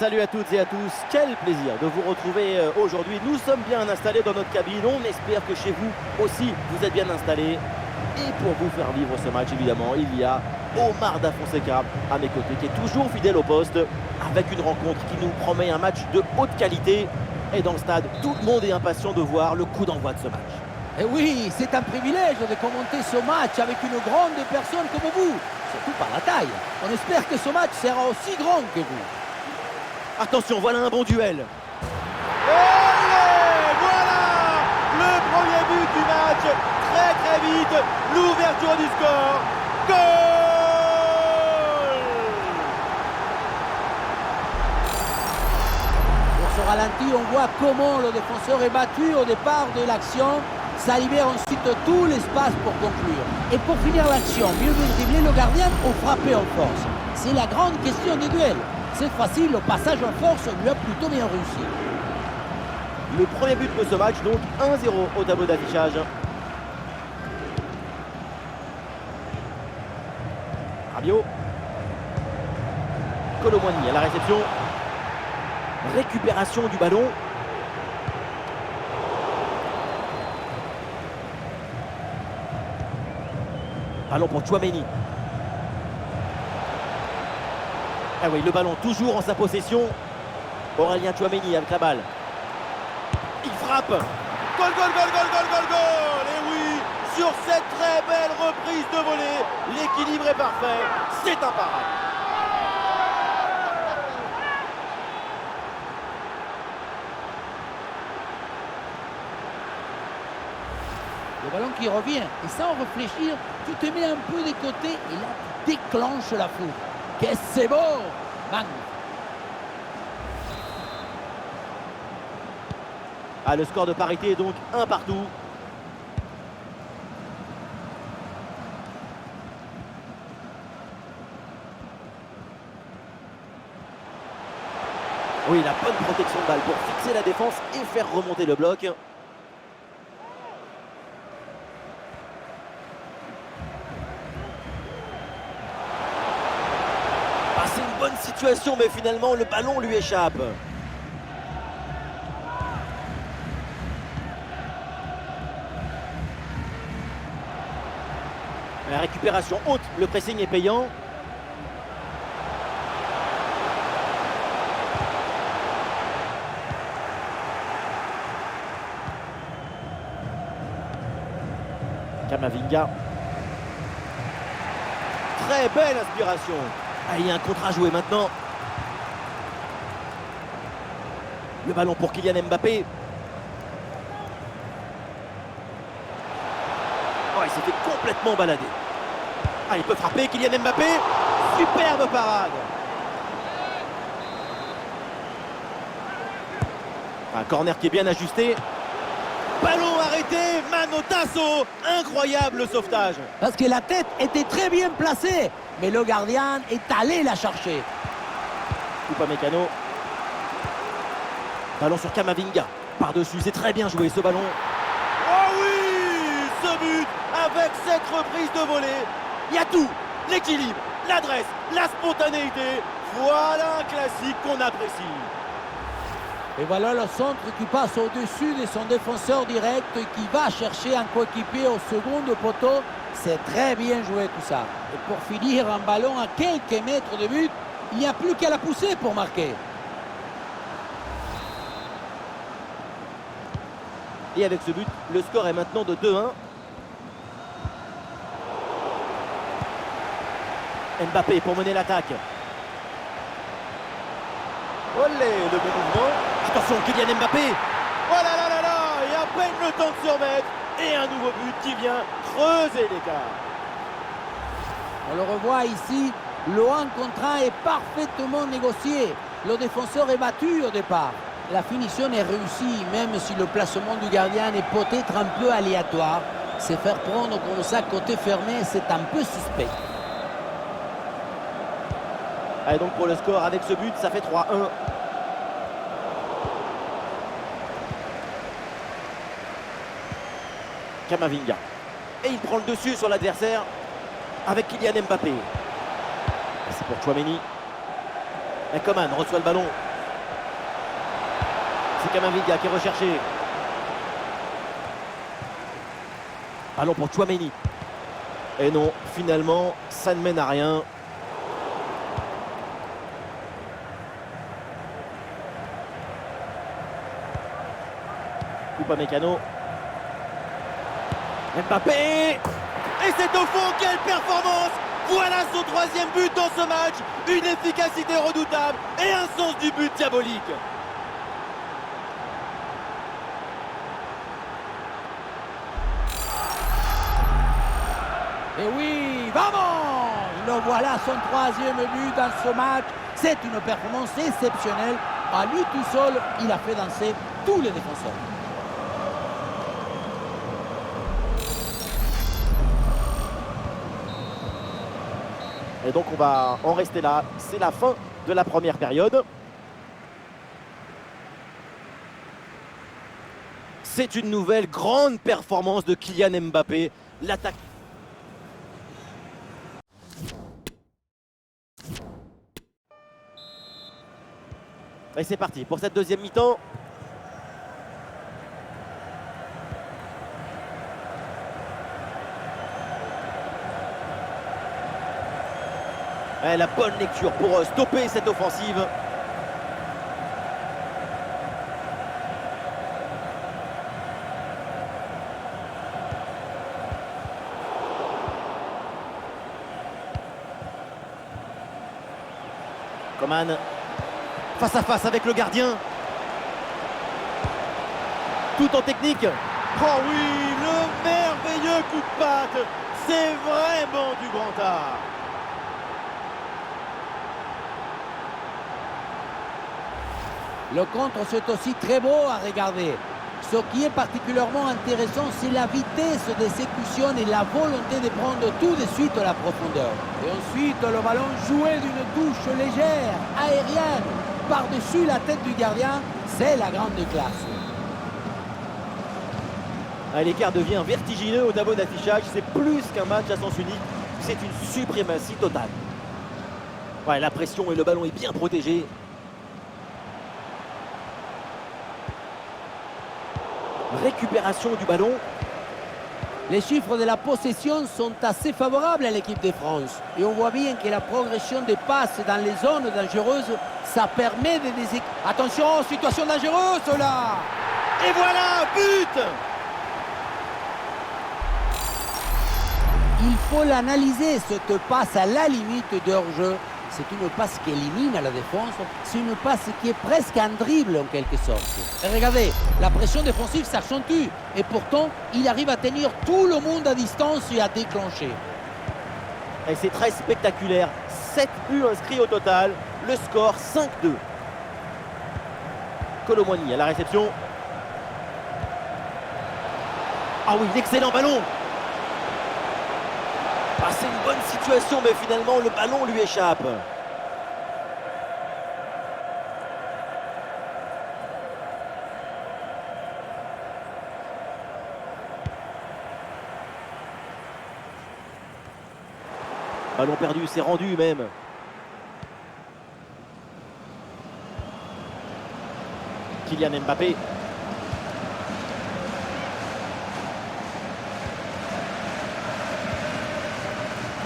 salut à toutes et à tous, quel plaisir de vous retrouver aujourd'hui. Nous sommes bien installés dans notre cabine, on espère que chez vous aussi vous êtes bien installés. Et pour vous faire vivre ce match, évidemment, il y a Omar Da Fonseca à mes côtés, qui est toujours fidèle au poste, avec une rencontre qui nous promet un match de haute qualité. Et dans le stade, tout le monde est impatient de voir le coup d'envoi de ce match. Et oui, c'est un privilège de commenter ce match avec une grande personne comme vous, surtout par la taille. On espère que ce match sera aussi grand que vous. Attention, voilà un bon duel. Allez, voilà le premier but du match. Très vite, l'ouverture du score. Goal! Pour ce ralenti, on voit comment le défenseur est battu au départ de l'action. Ça libère ensuite tout l'espace pour conclure. Et pour finir l'action, mieux vaut dribbler le gardien ou frapper en force. C'est la grande question des duels. C'est facile, le passage en force lui a plutôt bien réussi. Le premier but de ce match, donc 1-0 au tableau d'affichage. Rabiot. Kolo Muani à la réception. Récupération du ballon. Ballon pour Tchouaméni. Ah oui, le ballon toujours en sa possession. Aurélien Tchouaméni avec la balle. Il frappe. Goal, goal, goal, goal, goal, goal, goal. Et oui, sur cette très belle reprise de volée, l'équilibre est parfait. C'est imparable. Le ballon qui revient, et sans réfléchir, tu te mets un peu de côté et là tu déclenches la foule. Qu'est-ce que c'est beau! Bang! Ah, le score de parité est donc 1 partout. Oui, la bonne protection de balle pour fixer la défense et faire remonter le bloc. C'est une bonne situation, mais finalement le ballon lui échappe. La récupération haute, le pressing est payant. Camavinga. Très belle inspiration. Ah, il y a un contre à jouer maintenant. Le ballon pour Kylian Mbappé. Oh, il s'est fait complètement balader. Ah, il peut frapper Kylian Mbappé. Superbe parade. Un corner qui est bien ajusté. Ballon arrêté, Manotasso. Incroyable sauvetage. Parce que la tête était très bien placée, mais le gardien est allé la chercher. Upamecano. Ballon sur Camavinga. Par-dessus, c'est très bien joué ce ballon. Oh oui! Ce but avec cette reprise de volée. Il y a tout. L'équilibre, l'adresse, la spontanéité. Voilà un classique qu'on apprécie. Et voilà le centre qui passe au-dessus de son défenseur direct et qui va chercher un coéquipier au second poteau. C'est très bien joué tout ça. Et pour finir, un ballon à quelques mètres de but, il n'y a plus qu'à la pousser pour marquer. Et avec ce but, le score est maintenant de 2-1. Mbappé pour mener l'attaque. Olé, le bon mouvement. Attention, Kylian Mbappé. Oh là là là là. Et à peine le temps de se remettre. Et un nouveau but qui vient creuser l'écart. On le revoit ici, le 1 contre 1 est parfaitement négocié. Le défenseur est battu au départ. La finition est réussie, même si le placement du gardien est peut-être un peu aléatoire. Se faire prendre comme ça côté fermé, c'est un peu suspect. Allez, donc pour le score, avec ce but, ça fait 3-1. Camavinga. Et il prend le dessus sur l'adversaire avec Kylian Mbappé. C'est pour Tchouaméni. Et Coman reçoit le ballon. C'est Camavinga qui est recherché. Ballon pour Tchouaméni. Et non, finalement, ça ne mène à rien. Upamecano. Mbappé. Et c'est au fond, quelle performance! Voilà son 3e but dans ce match. Une efficacité redoutable et un sens du but diabolique. Et oui, vamos! Le voilà, son 3e but dans ce match. C'est une performance exceptionnelle. À lui tout seul, il a fait danser tous les défenseurs. Et donc on va en rester là. C'est la fin de la première période. C'est une nouvelle grande performance de Kylian Mbappé. L'attaque. Et c'est parti pour cette deuxième mi-temps. La bonne lecture pour stopper cette offensive. Coman face à face avec le gardien. Tout en technique. Oh oui, le merveilleux coup de patte. C'est vraiment du grand art. Le contre, c'est aussi très beau à regarder. Ce qui est particulièrement intéressant, c'est la vitesse d'exécution et la volonté de prendre tout de suite la profondeur. Et ensuite, le ballon joué d'une touche légère, aérienne, par-dessus la tête du gardien, c'est la grande classe. L'écart devient vertigineux au tableau d'affichage. C'est plus qu'un match à sens unique. C'est une suprématie totale. Ouais, la pression et le ballon est bien protégé. Récupération du ballon. Les chiffres de la possession sont assez favorables à l'équipe de France. Et on voit bien que la progression des passes dans les zones dangereuses, ça permet de déséquilibrer. Attention, situation dangereuse là! Et voilà, but! Il faut l'analyser, cette passe à la limite de hors-jeu. C'est une passe qui élimine la défense. C'est une passe qui est presque un dribble en quelque sorte. Et regardez, la pression défensive s'accentue. Et pourtant, il arrive à tenir tout le monde à distance et à déclencher. Et c'est très spectaculaire. 7 buts inscrits au total. Le score 5-2. Kolo Muani à la réception. Ah oui, l'excellent ballon. Ah, c'est une bonne situation, mais finalement, le ballon lui échappe. Ballon perdu, c'est rendu même. Kylian Mbappé.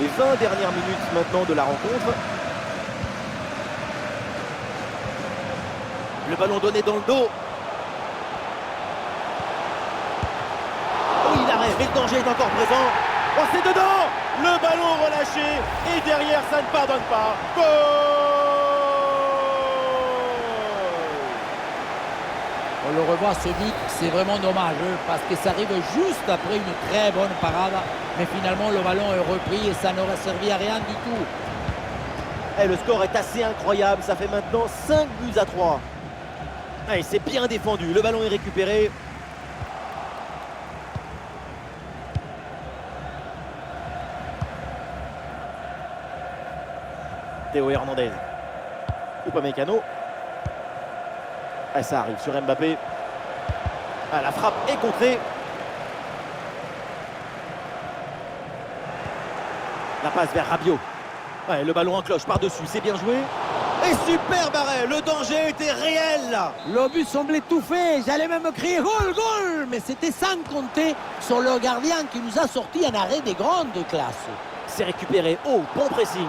Les 20 dernières minutes maintenant de la rencontre. Le ballon donné dans le dos. Oh, il arrête, mais le danger est encore présent. Oh, c'est dedans. Le ballon relâché. Et derrière, ça ne pardonne pas. Goal! On le revoit ce but, c'est vraiment dommage parce que ça arrive juste après une très bonne parade. Mais finalement, le ballon est repris et ça n'aurait servi à rien du tout. Et le score est assez incroyable. Ça fait maintenant 5-3. Et c'est bien défendu. Le ballon est récupéré. Théo Hernandez. Upamecano. Et ça arrive sur Mbappé. Ah, la frappe est contrée. La passe vers Rabiot. Ouais, le ballon en cloche par-dessus, c'est bien joué. Et superbe arrêt, le danger était réel là. Le but semblait tout fait, j'allais même crier goal, goal, mais c'était sans compter sur le gardien qui nous a sorti un arrêt de grande classe. C'est récupéré, oh, bon pressing.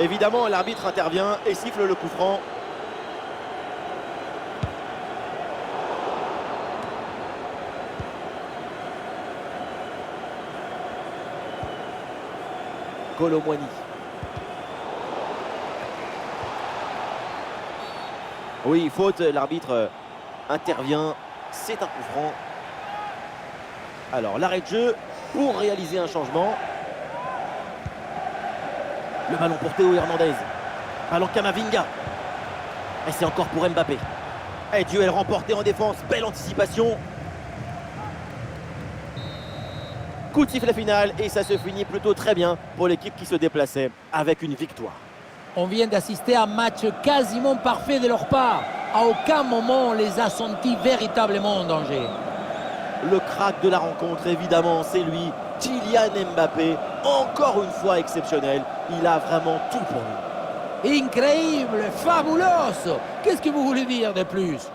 Évidemment, l'arbitre intervient et siffle le coup franc. Kolo Muani. Oui, faute, l'arbitre intervient, c'est un coup franc. Alors, l'arrêt de jeu pour réaliser un changement. Le ballon pour Théo Hernandez. Ballon Camavinga. Et c'est encore pour Mbappé. Et duel remporté en défense, belle anticipation. Coup de sifflet final et ça se finit plutôt très bien pour l'équipe qui se déplaçait avec une victoire. On vient d'assister à un match quasiment parfait de leur part. À aucun moment on les a sentis véritablement en danger. Le crack de la rencontre, évidemment, c'est lui, Kylian Mbappé. Encore une fois exceptionnel. Il a vraiment tout pour nous. Incroyable, fabuloso. Qu'est-ce que vous voulez dire de plus?